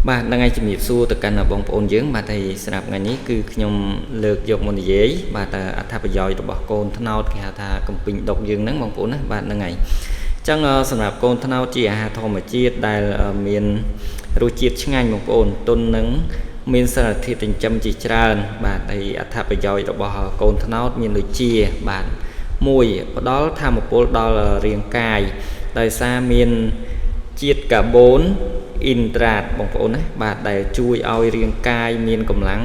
បាទថ្ងៃ ជំរាបសួរទៅកាន់បងប្អូនយើងបាទហើយស្រាប់ថ្ងៃនេះគឺខ្ញុំលើកយកមកនិយាយបាទអត្ថប្រយោជន៍របស់កូនត្នោតគេហៅថាកំពីងដុកយើងហ្នឹងបងប្អូនណាបាទហ្នឹងហើយអញ្ចឹងសម្រាប់កូនត្នោតជាអាហារធម្មជាតិដែលមានរសជាតិឆ្ងាញ់បងប្អូនទុននឹងមានសារធាតុចិញ្ចឹមជាច្រើនបាទហើយអត្ថប្រយោជន៍របស់កូនត្នោតមានដូចជាបាទមួយផ្ដល់ថាមពលដល់រាងកាយដោយសារមានជាតិកាបូនអ៊ីនដ្រាតបងប្អូនណាបាទដែលជួយឲ្យរាងកាយមានកម្លាំង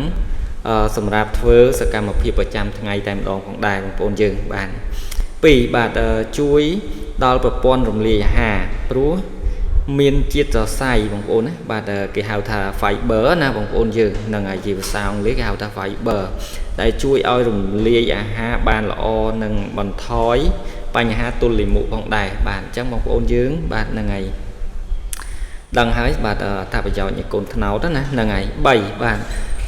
សម្រាប់ធ្វើសកម្មភាពប្រចាំថ្ងៃតែម្ដងផងដែរបងប្អូនយើងបាទ2បាទជួយដល់ប្រព័ន្ធរំលាយអាហារព្រោះមានជាតិសរសៃបងប្អូនណាបាទគេហៅថា fiber ណាបងប្អូនយើងនឹងហើយជាភាសាអង់គ្លេសគេហៅថា fiber ដែលជួយឲ្យរំលាយអាហារបានល្អនិងបន្ថយបញ្ហាទល់លាមកផងដែរបាទអញ្ចឹងបងប្អូនយើងបាទហ្នឹងហើយដឹងហើយបាទអត្ថប្រយោជន៍នៃកូនត្នោតណាហ្នឹងហើយ3បាទ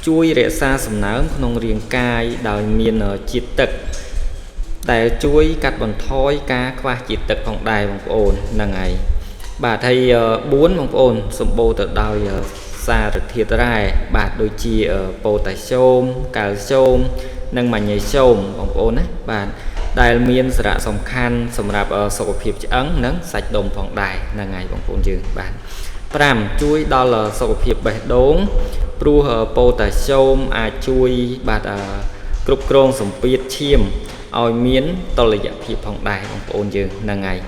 ជួយរក្សាសំណើមក្នុងរាងកាយដោយមានជាតិទឹកដែលជួយកាត់បន្ថយការខ្វះជាតិទឹកផងដែរបងប្អូនហ្នឹងហើយបាទហើយ4បងប្អូនសម្បូរទៅដោយសារធាតុរ៉ែបាទដូចជាប៉ូតាស្យូមកាល់ស្យូមនិងម៉ាញ៉េស្យូមបងប្អូនណាបាទដែលមានសារៈសំខាន់សម្រាប់សុខភាពឆ្អឹងនិងសាច់ដុំផងដែរហ្នឹងហើយបងប្អូនយើងបាទ5ជួយដល់សុខភាពបេះដូងព្រោះប៉ូតាស្យូមអាចជួយបាទគ្រប់គ្រងសម្ពាធឈាមឲ្យមានតុល្យភាពផងដែរបងប្អូនយើងហ្នឹងហើយ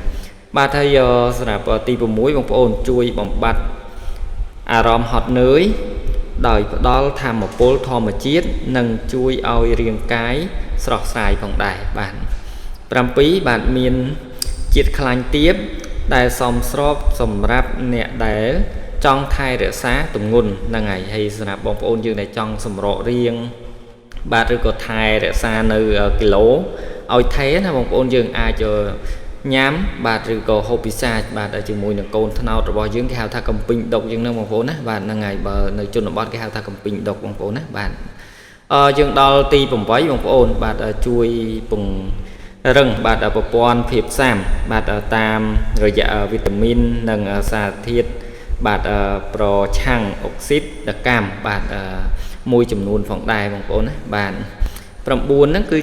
បាទហើយសម្រាប់ទី6បងប្អូនជួយបំបត្តិអារម្មណ៍ហត់នឿយដោយផ្ដល់ថាមពលធម្មជាតិនិងជួយឲ្យរាងកាយស្រស់ស្រាយផងដែរបាទ7បាទមានជាតិខ្លាញ់ទាបដែលសមស្របសម្រាប់អ្នកដែលចង់ថែរក្សាទម្ងន់ហ្នឹងហើយសម្រាប់បងប្អូនយើងដែលចង់សម្រករាងបាទឬក៏ថែរក្សានៅគីឡូឲ្យថែណាបងប្អូនយើងអាចញ៉ាំបាទឬក៏ហូបពិសាបាទជាមួយនឹងកូនត្នោតរបស់យើងគេហៅថាកំពីងដុកយើងហ្នឹងបងប្អូនណាបាទហ្នឹងហើយបើនៅជនបទគេហៅថាកំពីងដុកបងប្អូនណាបាទយើងដល់ទី8បងប្អូនបាទជួយពង្រឹងបាទប្រព័ន្ធភាពស៊ាំបាទតាមរយៈវីតាមីននិងសារធាតុបាទប្រឆាំងអុកស៊ីតកម្មបាទមួយចំនួនផងដែរបងប្អូនណាបាទ9ហ្នឹងគឺ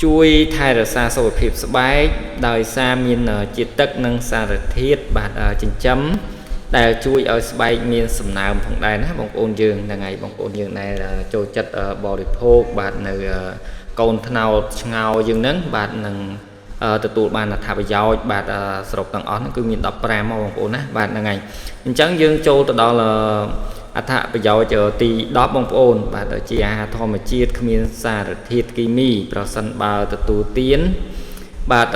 ជួយថែរក្សាសុខភាពស្បែកដោយសារមានជាតិទឹកនិងសារធាតុបាទចិញ្ចឹមដែលជួយឲ្យស្បែកមានសំណើមផងដែរណាបងប្អូនយើងហ្នឹងហើយបងប្អូនយើងដែលចូលចិត្តបរិភោគបាទនៅកូនត្នោតឆ្ងោយើងហ្នឹងបាទនឹងទទួលបានអត្ថប្រយោជន៍បាទសរុបទាំងអស់ហ្នឹងគឺមាន15មកបងប្អូនណាបាទហ្នឹងហើយអញ្ចឹងយើងចូលទៅដល់អត្ថប្រយោជន៍ទី10បងប្អូនបាទជាអាហារធម្មជាតិគ្មានសារធាតុគីមីប្រសិនបើទទួលទានបាទ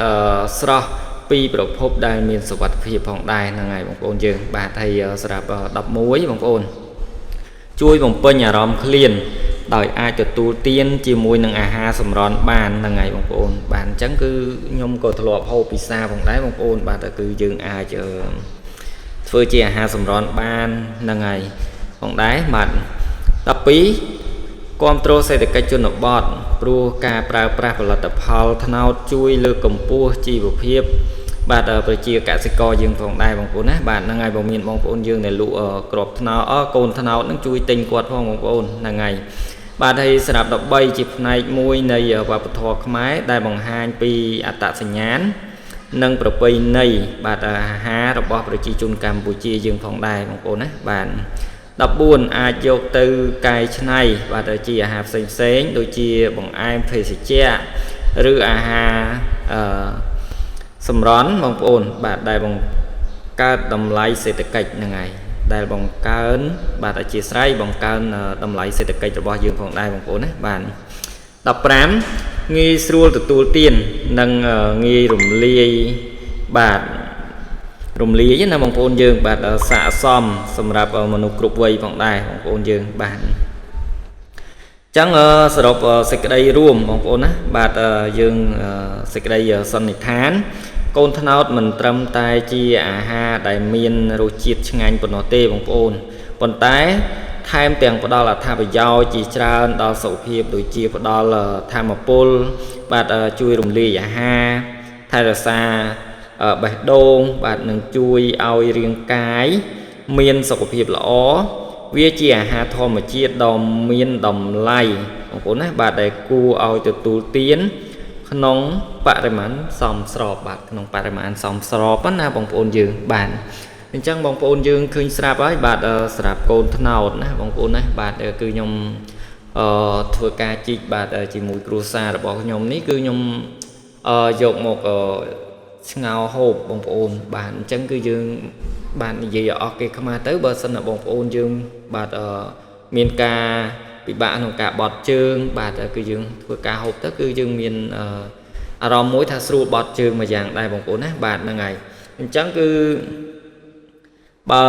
ស្រស់ពីប្រភពដែលមានសុវត្ថិភាពផងដែរហ្នឹងហើយបងប្អូនយើងបាទហើយសម្រាប់11បងប្អូនជួយបំពេញអារម្មណ៍ឃ្លានដោយអាចទទួលទានជាមួយនឹងអាហារសម្រន់បានហ្នឹងហើយបងប្អូនបាទអញ្ចឹងគឺខ្ញុំក៏ធ្លាប់ហូបពិសាផងដែរបងប្អូនបាទគឺយើងអាចធ្វើជាអាហារសម្រន់បានហ្នឹងហើយផងដែរបាទ12គ្រប់គ្រងសេដ្ឋកិច្ចជនបទព្រោះការប្រើប្រាស់ផលិតផលត្នោតជួយលើកកម្ពស់ជីវភាពបាទប្រជាកសិករយើងផងដែរបងប្អូនណាបាទហ្នឹងហើយបើមានបងប្អូនយើងដែលលក់គ្រាប់ត្នោតកូនត្នោតហ្នឹងជួយទិញគាត់ផងបងប្អូនហ្នឹងហើយបាទហើយសម្រាប់13ជាផ្នែកមួយនៃវប្បធម៌ខ្មែរដែលបង្ហាញពីអត្តសញ្ញាណនិងប្រពៃណីបាទអាហាររបស់ប្រជាជនកម្ពុជាយើងផងដែរបងប្អូនណាបាទ14អាចយកទៅកែច្នៃបាទជាអាហារផ្សេងៗដូចជាបង្អែមភេសជ្ជៈឬអាហារសម្រន់បងប្អូនបាទដែលបង្កើតតម្លៃសេដ្ឋកិច្ចហ្នឹងហើយដែលបង្កើនបាទអធិស្ឋានបង្កើនតម្លៃសេដ្ឋកិច្ចរបស់យើងផងដែរបងប្អូនណាបាទ15ងាយស្រួលទទួលទាននិងងាយរំលាយបាទរំលាយណាបងប្អូនយើងបាទស័ក្តិសមសម្រាប់មនុស្សគ្រប់វ័យផងដែរបងប្អូនយើងបាទអញ្ចឹងសរុបសេចក្តីរួមបងប្អូនណាបាទយើងសេចក្តីសន្និដ្ឋានកូនត្នោតមិនត្រឹមតែជាអាហារដែលមានរសជាតិឆ្ងាញ់ប៉ុណ្ណោះទេបងប្អូនប៉ុន្តែថែមទាំងផ្ដល់អត្ថប្រយោជន៍ជាច្រើនដល់សុខភាពដូចជាផ្ដល់ថាមពលបាទជួយរំលាយអាហារថែរក្សាបេះដូងបាទនឹងជួយឲ្យរាងកាយ មានសុខភាពល្អវាជាអាហារធម្មជាតិដ៏មានតម្លៃបងប្អូនណាបាទដែលគួរឲ្យទទួលទានក្នុងបរិមាណសមស្របបាទក្នុងបរិមាណសមស្របណាបងប្អូនយើងបាទអញ្ចឹងបងប្អូនយើងឃើញស្រាប់ហើយបាទស្រាប់កូនត្នោតណាបងប្អូនណាបាទគឺខ្ញុំធ្វើការជីកបាទជាមួយគ្រួសាររបស់ខ្ញុំនេះគឺខ្ញុំយកមកស្ងោរហូបបងប្អូនបាទអញ្ចឹងគឺយើងបាទនិយាយអស់គេខ្មែរទៅបើសិនណាបងប្អូនយើងបាទមានការពិបាកក្នុងការបត់ជើងបាទគឺយើងធ្វើការហូបទៅគឺយើងមានអារម្មណ៍មួយថាស្រួលបត់ជើងមួយយ៉ាងដែរបងប្អូនណាបាទហ្នឹងហើយអញ្ចឹងគឺបើ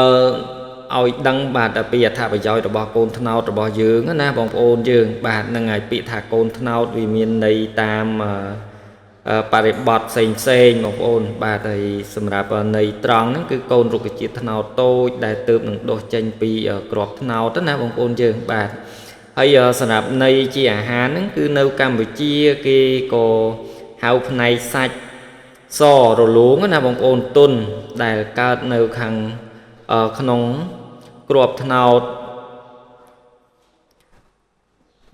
ឲ្យដឹងបាទពីអត្ថប្រយោជន៍របស់កូនត្នោតរបស់យើងណាបងប្អូនយើងបាទហ្នឹងហើយពាក្យថាកូនត្នោតវាមានន័យតាមបរិបទផ្សេងបងប្អូនបាទហើយសម្រាប់ន័យត្រង់ហ្នឹងគឺកូនរុក្ខជាតិត្នោតតូចដែលទើបនឹងដុះចេញពីគ្រាប់ត្នោតណាបងប្អូនយើងបាទហើយសម្រាប់ន័យជាអាហារហ្នឹងគឺនៅកម្ពុជាគេក៏ហៅផ្នែកសាច់សរលោងណាបងប្អូនទុនដែលកើតនៅខាងក្នុងគ្រាប់ត្នោត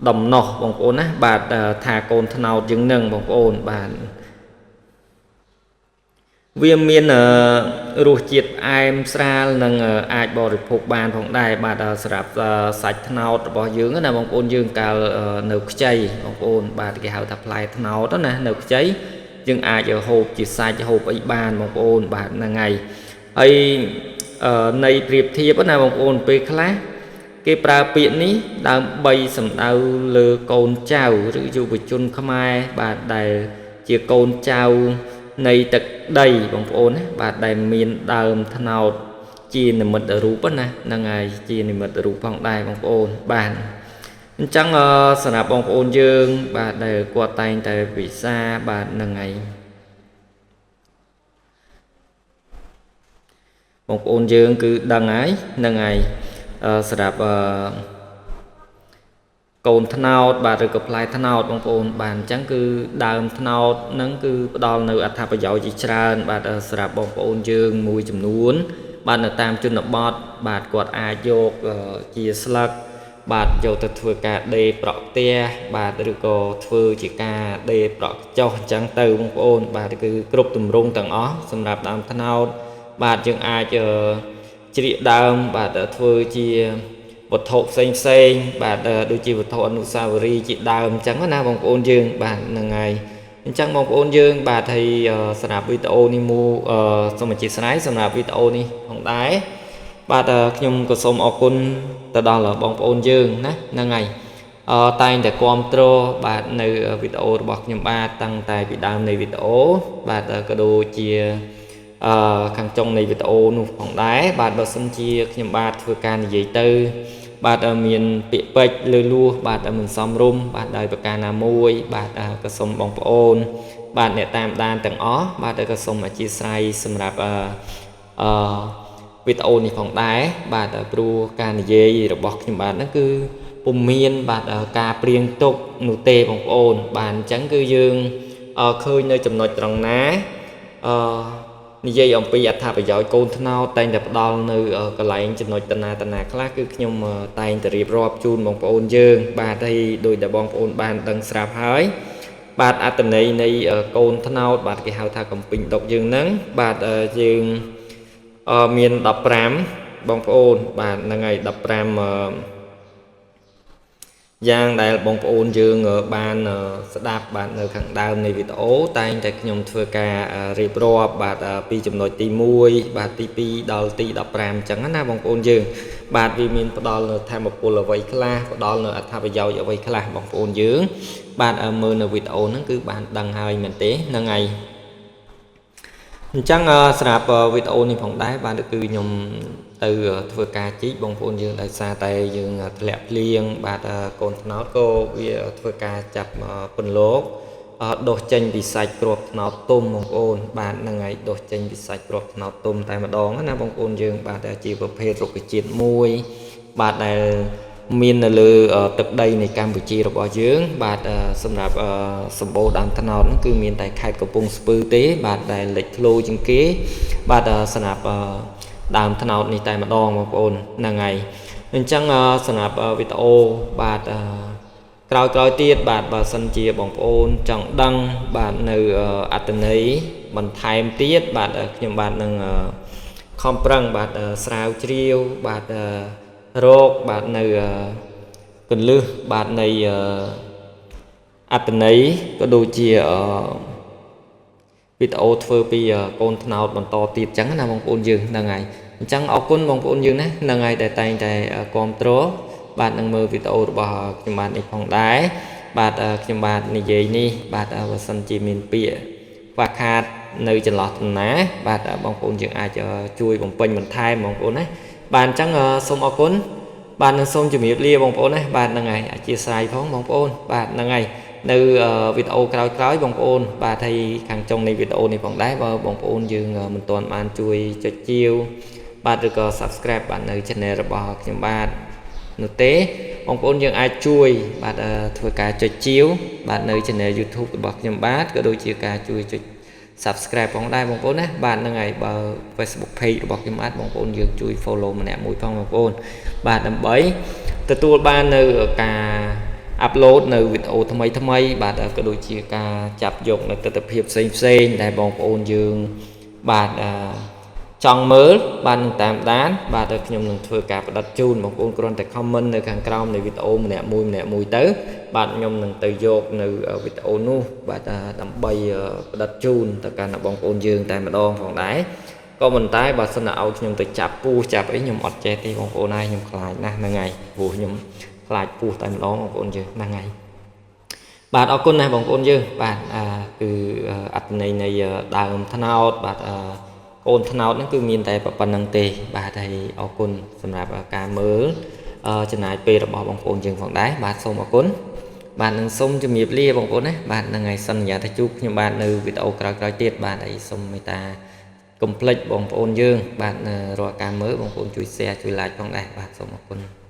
ដំណោះបងប្អូនណាបាទថាកូនត្នោតយើងនឹងបងប្អូនបាទវាមានរសជាតិផ្អែមស្រាលនិងអាចបរិភោគបានផងដែរបាទសម្រាប់សាច់ត្នោតរបស់យើងណាបងប្អូនយើងកាលនៅខ្ចីបងប្អូនបាទគេហៅថាផ្លែត្នោតណានៅខ្ចីយើងអាចហូបជាសាច់ហូបអីបានបងប្អូនបាទហ្នឹងហើយហើយនៃប្រៀបធៀបណាបងប្អូនពេលខ្លះគេប្រើពាក្យនេះដើម្បីសំដៅលើកូនចៅឬយុវជនខ្មែរបាទដែលជាកូនចៅនៃទឹកដីបងប្អូនណាបាទដែលមានដើមត្នោតជានិមិត្តរូបណាហ្នឹងហើយជានិមិត្តរូបផងដែរបងប្អូនបាទអញ្ចឹងសម្រាប់បងប្អូនយើងបាទដែលគាត់តែងតែពិសាបាទហ្នឹងហើយបងប្អូនយើងគឺដឹងហើយហ្នឹងហើយសម្រាប់កូនត្នោតបាទឬក៏ផ្លែត្នោតបងប្អូនបាទអញ្ចឹងគឺដើមត្នោតហ្នឹងគឺផ្ដល់នៅអត្ថប្រយោជន៍ជាច្រើនបាទសម្រាប់បងប្អូនយើងមួយចំនួនបាទនៅតាមជនបទបាទគាត់អាចយកជាស្លឹកបាទយកទៅធ្វើការដេរប្រក់ផ្ទះបាទឬក៏ធ្វើជាការដេរប្រក់ចុះអញ្ចឹងទៅបងប្អូនបាទគឺគ្រប់ទម្រង់ទាំងអស់សម្រាប់ដើមត្នោតបាទយើងអាចជ្រៀកដើមបាទធ្វើជាវត្ថុផ្សេងបាទដូចជាវត្ថុអនុស្សាវរីយ៍ជាដើមអញ្ចឹងណាបងប្អូនយើងបាទហ្នឹងហើយអញ្ចឹងបងប្អូនយើងបាទហើយសម្រាប់វីដេអូនេះសូមអធិស្ឋានសម្រាប់វីដេអូនេះផងដែរបាទខ្ញុំក៏សូមអរគុណទៅដល់បងប្អូនយើងណាហ្នឹងហើយតែងតែគាំទ្របាទនៅវីដេអូរបស់ខ្ញុំបាទតាំងតែពីដើមនៃវីដេអូបាទក៏ដូចជាខាងចុងនៃវីដេអូនោះផងដែរបាទបើសិនជាខ្ញុំបាទធ្វើការនិយាយទៅបាទមានពាក្យពេចន៍លើលួសបាទមិនសមរម្យបាទដោយប្រការណាមួយបាទក៏សូមបងប្អូនបាទអ្នកតាមដានទាំងអស់បាទក៏សូមអធិស្ឋានសម្រាប់វីដេអូនេះផងដែរបាទព្រោះការនិយាយរបស់ខ្ញុំបាទហ្នឹងគឺពុំមានបាទការព្រៀងទុកនោះទេបងប្អូនបាទអញ្ចឹងគឺយើងឃើញនៅចំណុចត្រង់ណានិយាយអំពីអត្ថប្រយោជន៍កូនត្នោតតែងតែផ្ដល់នៅកន្លែងចំណុចតណាខ្លះគឺខ្ញុំតែងតែរៀបរាប់ជូនបងប្អូនយើងបាទហើយដោយតែបងប្អូនបានដឹងស្រាប់ហើយបាទអត្ថន័យនៃកូនត្នោតបាទគេហៅថាកំពីងដុកយើងហ្នឹងបាទយើងមាន15បងប្អូនបាទហ្នឹងហើយ15យ៉ាងដែលបងប្អូនយើងបានស្ដាប់បាទនៅខាងដើមនៃវីដេអូតែងតែខ្ញុំធ្វើការរៀបរាប់បាទពីចំណុចទី1បាទទី2ដល់ទី15អញ្ចឹងណាបងប្អូនយើងបាទវាមានផ្ដល់នៅធម៌ពលអ្វីខ្លះផ្ដល់នៅអត្ថប្រយោជន៍អ្វីខ្លះបងប្អូនយើងបាទមើលនៅវីដេអូហ្នឹងគឺបានដឹងហើយមែនទេហ្នឹងហើយអញ្ចឹងសម្រាប់វីដេអូនេះផងដែរបាទគឺខ្ញុំទៅធ្វើការជីកបងប្អូនយើងដោយសារតែយើងធ្លាក់ភ្លៀងបាទកូនត្នោតក៏វាធ្វើការចាប់ពន្លកដុះចេញពីសាច់គ្រាប់ត្នោតទុំបងប្អូនបាទហ្នឹងហើយដុះចេញពីសាច់គ្រាប់ត្នោតទុំតែម្ដងណាបងប្អូនយើងបាទជាប្រភេទរុក្ខជាតិមួយបាទដែលមាននៅលើទឹកដីនៃកម្ពុជារបស់យើងបាទសម្រាប់សម្បូរដើមត្នោតគឺមានតែខេត្តកំពង់ស្ពឺទេបាទដែលលេចធ្លោជាងគេបាទសម្រាប់ ដើមថ្នោតនេះតែម្ដងបងប្អូនហ្នឹងហើយអញ្ចឹងសម្រាប់វីដេអូបាទក្រោយទៀតបាទបើសិនជាបងប្អូនចង់ដឹងបាទនៅអត្ថន័យបន្ថែមទៀតបាទខ្ញុំបាទនឹងខំប្រឹងបាទស្រាវជ្រាវបាទរកបាទនៅកន្លឹះបាទនៃអត្ថន័យក៏ដូចជាវីដេអូធ្វើពីកូនថ្នោតបន្តទៀតចឹងណាបងប្អូនយើងហ្នឹងហើយអញ្ចឹងអរគុណបងប្អូនយើងណាហ្នឹងហើយដែលតែងតែគាំទ្របាទនឹងមើលវីដេអូរបស់ខ្ញុំបាទនេះផងដែរបាទខ្ញុំបាទនិយាយនេះបាទបើសិនជាមានពាក្យខ្វះខាតនៅចន្លោះដំណាបាទបងប្អូនយើងអាចជួយបំពេញបន្ថែមបងប្អូនណាបាទអញ្ចឹងសូមអរគុណបាទនឹងសូមជម្រាបលាបងប្អូនណាបាទហ្នឹងហើយអធិស្ឋានផងបងប្អូនបាទហ្នឹងហើយនៅវីដេអូក្រោយបងប្អូនបាទហើយខាងចុងនៃវីដេអូនេះផងដែរបើបងប្អូនយើងមិនទាន់បានជួយចុចជាវបាទឬក៏ Subscribe បាទនៅ Channel របស់ខ្ញុំបាទនោះទេបងប្អូនយើងអាចជួយបាទធ្វើការចុចជាវបាទនៅ Channel YouTube របស់ខ្ញុំបាទក៏ដូចជាការជួយចុច Subscribe ផងដែរបងប្អូនណាបាទហ្នឹងហើយបើ Facebook Page របស់ខ្ញុំបាទបងប្អូនយើងជួយ Follow ម្នាក់មួយផងបងប្អូនបាទដើម្បីទទួលបាននៅការ upload នៅវីដេអូថ្មីបាទក៏ដូចជាការចាប់យកនៅទស្សនវិជ្ជាផ្សេងដែលបងប្អូនយើងបាទចង់មើលបានតាមដានបាទខ្ញុំនឹងធ្វើការផ្ដិតជូនបងប្អូនគ្រាន់តែ comment នៅខាងក្រោមនៃវីដេអូម្នាក់មួយទៅបាទខ្ញុំនឹងទៅយកនៅវីដេអូនោះបាទដើម្បីផ្ដិតជូនទៅកាន់បងប្អូនយើងតែម្ដងផងដែរក៏ប៉ុន្តែបើសិនឲ្យខ្ញុំទៅចាប់ពូចាប់អីខ្ញុំអត់ចេះទេបងប្អូនហើយខ្ញុំខ្លាចណាស់ហ្នឹងហើយព្រោះខ្ញុំខ្លាចពូតែម្ដងបងប្អូនយើងហ្នឹងហើយបាទអរគុណណាស់បងប្អូនយើងបាទគឺអត្ថន័យនៃដើមថ្នោតបាទកូនថ្នោតហ្នឹងគឺមានតែប៉ុណ្្នឹងទេបាទហើយអរគុណសម្រាប់ការមើលចំណាយពេលរបស់បងប្អូនយើងផងដែរបាទសូមអរគុណបាទនឹងសូមជម្រាបលាបងប្អូនណាបាទហ្នឹងហើយសន្យាថាជួបខ្ញុំបាទនៅវីដេអូក្រោយទៀតបាទហើយសូមមេត្តាកុំភ្លេចបងប្អូនយើងបាទរាល់ការមើលបងប្អូនជួយ share ជួយ like ផងដែរបាទសូមអរគុណ